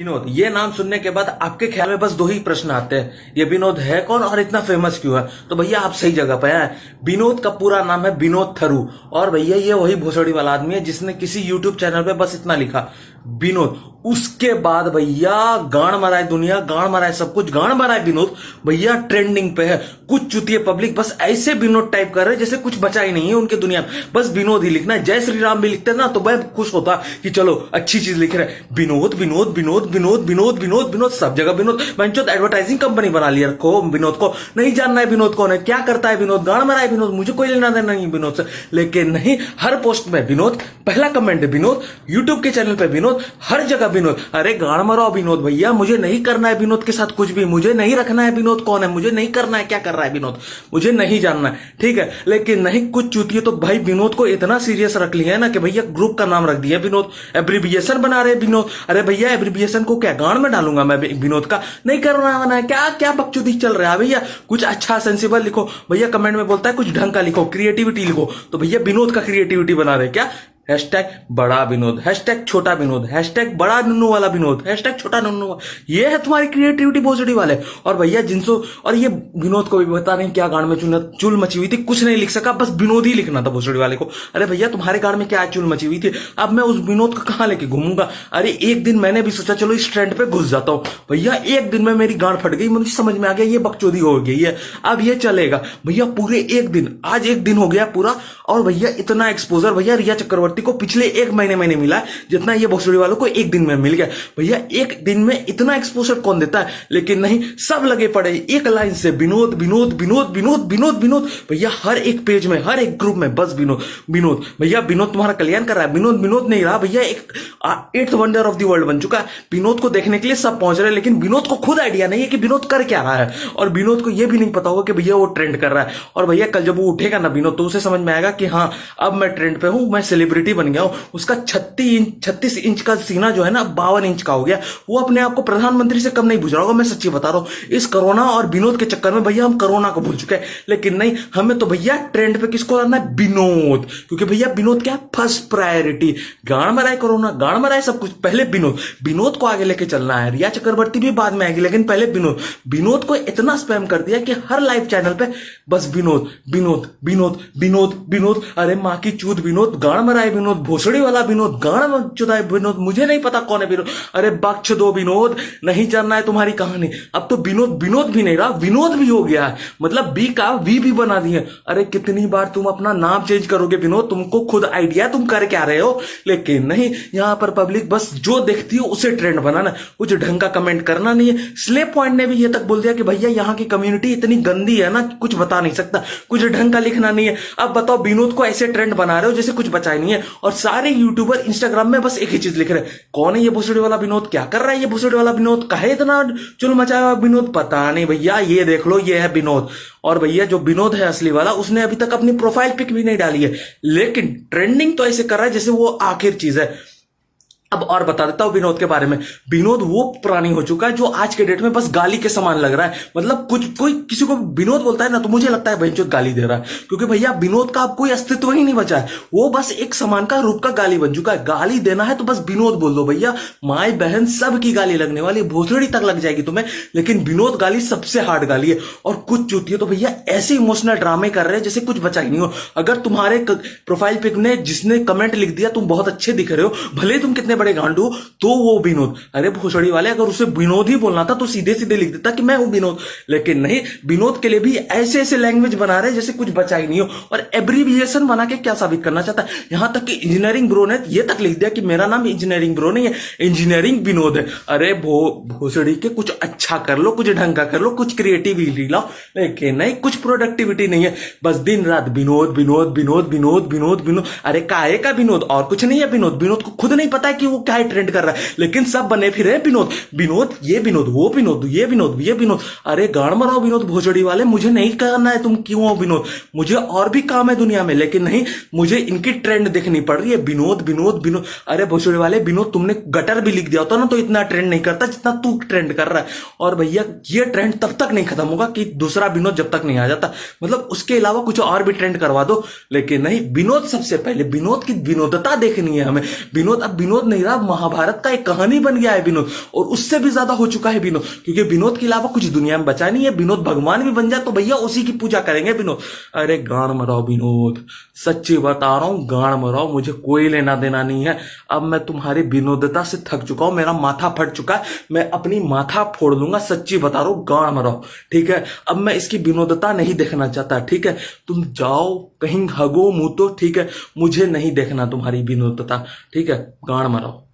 विनोद, ये नाम सुनने के बाद आपके ख्याल में बस दो ही प्रश्न आते हैं, ये विनोद है कौन और इतना फेमस क्यों है? तो भैया आप सही जगह पे हैं। विनोद का पूरा नाम है विनोद थरू, और भैया ये वही भोसड़ी वाला आदमी है जिसने किसी यूट्यूब चैनल पे बस इतना लिखा विनोद। उसके बाद भैया गाड़ मराए दुनिया, गाड़ मराए सब कुछ, गाड़ मराए विनोद। भैया ट्रेंडिंग पे है। कुछ चुतिए पब्लिक बस ऐसे विनोद टाइप कर रहे जैसे कुछ बचा ही नहीं है उनके दुनिया में, बस विनोद ही लिखना है। जय श्री राम भी लिखते हैं ना तो मैं खुश होता कि चलो अच्छी चीज लिख रहे हैं। विनोद विनोद विनोद विनोद विनोद विनोद विनोद, सब जगह विनोद। मैंने एडवर्टाइजिंग कंपनी बना लिया रखो विनोद को। नहीं जानना है विनोद कौन है, क्या करता है विनोद, गाड़ मरा है विनोद, मुझे कोई लेना देना नहीं विनोद से। लेकिन नहीं, हर पोस्ट में विनोद, पहला कमेंट विनोद, यूट्यूब के चैनल पे विनोद, हर जगह विनोद। अरे गाड़ मराओ विनोद भैया, मुझे नहीं करना है विनोद के साथ कुछ भी, मुझे नहीं रखना है विनोद कौन है, मुझे नहीं करना है क्या कर रहा है विनोद, मुझे नहीं जानना है, ठीक है। लेकिन नहीं, कुछ चूतिए तो भाई विनोद को इतना सीरियस रख लिया है ना कि भैया ग्रुप का नाम रख दिया विनोद, एब्रीविएशन बना रहे विनोद। अरे भैया एब्रीविएशन को क्या गांड में डालूंगा मैं विनोद का? नहीं करना है, क्या क्या बकचोदी चल रहा है भैया? कुछ अच्छा सेंसिबल लिखो भैया। कमेंट में बोलता है कुछ ढंग का लिखो, क्रिएटिविटी लिखो, तो भैया विनोद का क्रिएटिविटी बना रहे क्या? हैशटैग बड़ा विनोद, हैशटैग छोटा विनोद, हैशटैग बड़ा नुन्नू वाला विनोद, हैशटैग छोटा नुन्नू, ये है तुम्हारी क्रिएटिविटी भोसड़ी वाले। और भैया जिनसो, और ये विनोद को भी बता नहीं क्या गांड में चुल मची हुई थी, कुछ नहीं लिख सका, बस विनोद ही लिखना था भोसड़ी वाले को। अरे भैया तुम्हारे गांड में क्या चुल मची हुई थी, अब मैं उस विनोद को कहां लेके घूमूंगा? अरे एक दिन मैंने भी सोचा चलो इस ट्रेंड पे घुस जाता हूं भैया, एक दिन में मेरी गांड फट गई, मुझे समझ में आ गया ये बकचोदी हो गई है, अब ये चलेगा भैया पूरे एक दिन। आज एक दिन हो गया पूरा, और भैया इतना एक्सपोजर भैया रिया चक्रवर्ती को पिछले एक महीने में नहीं मिला जितना ये भोसड़ी वालों को एक दिन में मिल गया। भैया एक दिन में इतना एक्सपोजर कौन देता है? लेकिन नहीं, सब लगे पड़े एक लाइन से विनोद विनोद विनोद विनोद विनोद विनोद। भैया हर एक पेज में, हर एक ग्रुप में बस विनोद विनोद। भैया विनोद तुम्हारा कल्याण कर रहा है, विनोद विनोद नहीं रहा भैया, एक 8th wonder of the world बन चुका है। विनोद को देखने के लिए सब पहुंच रहे हैं, लेकिन विनोद को खुद आइडिया नहीं है कि विनोद कर क्या रहा है, और विनोद को यह भी नहीं पता होगा कि भैया वो ट्रेंड कर रहा है। और भैया कल जब वो उठेगा ना विनोद, तो उसे समझ में आएगा कि हाँ अब मैं ट्रेंड पे हूं, मैं सेलिब्रिटी बन गया हूं। उसका 36 इंच का सीना जो है ना 52 इंच का हो गया। वो अपने आप को प्रधानमंत्री से कम नहीं बुझ रहा होगा, मैं सच्ची बता रहा हूं। इस कोरोना और विनोद के चक्कर में भैया हम कोरोना को भूल चुके हैं। लेकिन नहीं, हमें तो भैया ट्रेंड पे किसको लाना है? विनोद, क्योंकि भैया विनोद क्या फर्स्ट प्रायोरिटी। गाड़ मराए कोरोना, गाड़ मराए सब कुछ, पहले विनोद, विनोद को आगे लेके चलना है। रिया चक्रवर्ती भी बाद में आएगी, लेकिन पहले विनोद। विनोद को इतना स्पैम कर दिया कि हर लाइव चैनल पे बस विनोद विनोद विनोद विनोद विनोद। अरे माँ की चूत विनोद, गाड़ मराए विनोद, भोसड़ी वाला विनोद, गाड़ चुदाए विनोद, मुझे नहीं पता कौन है विनोद। अरे बख्श दो विनोद, नहीं जानना है तुम्हारी कहानी। अब तो विनोद विनोद भी नहीं रहा, विनोद भी हो गया है, मतलब बी का वी भी बना दिए। अरे कितनी बार तुम अपना नाम चेंज करोगे विनोद? तुमको खुद आइडिया, तुम कर क्या रहे हो? लेकिन नहीं, यहां पर पब्लिक बस जो देखती हो उसे ट्रेंड बनाना, कुछ ढंग का कमेंट करना नहीं है। स्लेप पॉइंट ने भी ये तक बोल दिया कि भैया यहाँ की कम्युनिटी इतनी गंदी है ना, कुछ बता नहीं सकता, कुछ ढंग का लिखना नहीं है। अब बताओ विनोद को ऐसे ट्रेंड बना रहे हो जैसे कुछ बचा ही नहीं है, और सारे यूट्यूबर इंस्टाग्राम में बस एक ही चीज लिख रहे हैं, कौन है ये भोसड़ी वाला विनोद, क्या कर रहा है ये भोसड़ी वाला विनोद, कहे इतना चुल मचाया हुआ विनोद? पता नहीं भैया, ये देख लो ये है विनोद। और भैया जो विनोद है असली वाला, उसने अभी तक अपनी प्रोफाइल पिक भी नहीं डाली है, लेकिन ट्रेंडिंग तो ऐसे कर रहा है जैसे वो आखिर चीज है। अब और बता देता हूं विनोद के बारे में। विनोद वो प्राणी हो चुका है जो आज के डेट में बस गाली के समान लग रहा है, मतलब कुछ कोई किसी को विनोद बोलता है ना तो मुझे लगता है भैंचोद गाली दे रहा है, क्योंकि भैया विनोद का अब कोई अस्तित्व ही नहीं बचा है। वो बस एक समान का रूप का गाली बन चुका है। गाली देना है तो बस विनोद बोल दो भैया, माई बहन सब की गाली लगने वाली, भोसड़ी तक लग जाएगी तुम्हें, लेकिन विनोद गाली सबसे हार्ड गाली है। और कुछ चूतिए तो भैया ऐसे इमोशनल ड्रामे कर रहे हैं जैसे कुछ बचा ही नहीं हो। अगर तुम्हारे प्रोफाइल पिक ने जिसने कमेंट लिख दिया तुम बहुत अच्छे दिख रहे हो, भले तुम कितने बड़े गांडू, तो वो विनोद। अरे भोसड़ी वाले, अगर उसे विनोद ही बोलना था तो सीधे सीधे लिख देता कि मैं हूं विनोद। लेकिन नहीं, विनोद के लिए भी ऐसे ऐसे लैंग्वेज बना रहे जैसे कुछ बचा ही नहीं हो, और एब्रीविएशन बना के क्या साबित करना चाहता है? यहां तक कि इंजीनियरिंग ब्रो ने ये तक लिख दिया कि मेरा नाम इंजीनियरिंग ब्रो नहीं है, इंजीनियरिंग विनोद है। अरे भोसड़ी के, कुछ अच्छा कर लो, कुछ ढंग का कर लो, कुछ क्रिएटिविटी लाओ, लेकिन नहीं, कुछ प्रोडक्टिविटी नहीं है, बस दिन रात विनोद विनोद विनोद विनोद विनोद विनोद। अरे काहे का विनोद, और कुछ नहीं है विनोद। विनोद को खुद नहीं पता है कि वो क्या ट्रेंड कर रहा है, लेकिन सब बने फिरे विनोद विनोद, ये विनोद, वो विनोद, ये विनोद, ये विनोद। अरे गाड़ मराओ विनोद भोसड़ी वाले, मुझे नहीं करना है तुम क्यों हो विनोद, मुझे और भी काम है दुनिया में, लेकिन नहीं, मुझे इनकी ट्रेंड देखनी पड़ रही है, विनोद विनोद विनोद। अरे भोसड़ी वाले विनोद, तुमने गटर भी लिख दिया होता ना तो इतना ट्रेंड नहीं करता जितना तू ट्रेंड कर रहा है। और भैया ये ट्रेंड तब तक नहीं खत्म होगा कि दूसरा विनोद जब तक नहीं आ जाता, मतलब उसके अलावा कुछ और भी ट्रेंड करवा दो, लेकिन नहीं, विनोद सबसे पहले, विनोद की विनोदता देखनी है हमें। विनोद अब विनोद नहीं नहीं रहा, महाभारत का एक कहानी बन गया है विनोद, और उससे भी ज्यादा हो चुका है विनोद, क्योंकि विनोद के अलावा कुछ दुनिया में बचा नहीं है। विनोद भगवान भी बन जाए तो भैया उसी की पूजा करेंगे विनोद। अरे गाड़ मराओ विनोद, सच्ची बता रहा हूं, गाड़ मराओ, मुझे कोई लेना देना नहीं है। अब मैं तुम्हारी विनोदता से थक चुका हूं, मेरा माथा फट चुका है, मैं अपनी माथा फोड़ लूंगा, सच्ची बता रहा हूं, गाड़ मराओ, ठीक है। अब मैं इसकी विनोदता नहीं देखना चाहता, ठीक है। तुम जाओ कहीं हगो मुंह तो, ठीक है, मुझे नहीं देखना तुम्हारी विनोदता, ठीक है, गाड़ मराओ।